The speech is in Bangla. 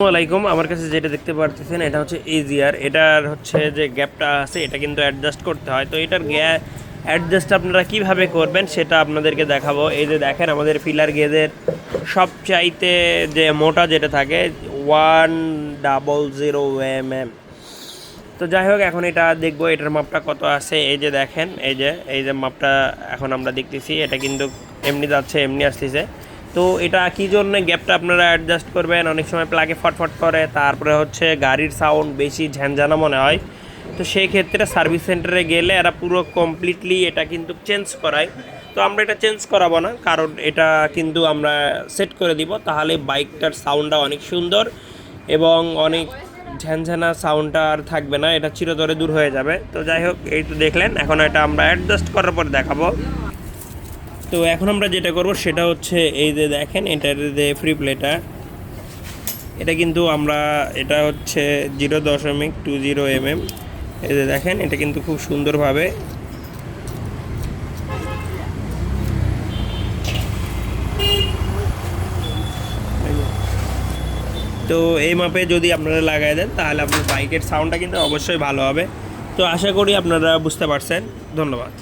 আসসালামাইকুম। আমার কাছে যেটা দেখতে পারতেছেন এটা হচ্ছে ইজিয়ার। এটার হচ্ছে যে গ্যাপটা আছে এটা কিন্তু অ্যাডজাস্ট করতে হয়। তো এটার অ্যাডজাস্ট আপনারা কিভাবে করবেন সেটা আপনাদেরকে দেখাবো। এই যে দেখেন আমাদের ফিলার গেজের সবচাইতে যে মোটা যেটা থাকে 100 mm। তো যাই হোক এখন এটা দেখবো এটার মাপটা কত আছে। এই যে দেখেন এই যে মাপটা এখন আমরা দেখতেছি এটা কিন্তু এমনি যাচ্ছে এমনি আসতেছে। তো এটা কী জন্য গ্যাপটা আপনারা অ্যাডজাস্ট করবেন। অনেক সময় প্লাগে ফটফট করে, তারপরে হচ্ছে গাড়ির সাউন্ড বেশি ঝ্যানঝানা মনে হয়। তো সেই ক্ষেত্রে সার্ভিস সেন্টারে গেলে এরা পুরো কমপ্লিটলি এটা কিন্তু চেঞ্জ করায়। তো আমরা এটা চেঞ্জ করাবো না, কারণ এটা কিন্তু আমরা সেট করে দিব, তাহলে বাইকটার সাউন্ডটা অনেক সুন্দর এবং অনেক ঝ্যানঝানা সাউন্ডটা আর থাকবে না, এটা চিরতরে দূর হয়ে যাবে। তো যাই হোক এই তো দেখলেন, এখন এটা আমরা অ্যাডজাস্ট করার পর দেখাবো। তো এখন আমরা যেটা করব সেটা হচ্ছে এই যে দেখেন এটার যে ফ্রি প্লেটা, এটা কিন্তু আমরা এটা হচ্ছে 0.20 mm। এই যে দেখেন এটা কিন্তু খুব সুন্দরভাবে তো এই মাপে যদি আপনারা লাগাই দেন তাহলে আপনার বাইকের সাউন্ডটা কিন্তু অবশ্যই ভালো হবে। তো আশা করি আপনারা বুঝতে পারছেন। ধন্যবাদ।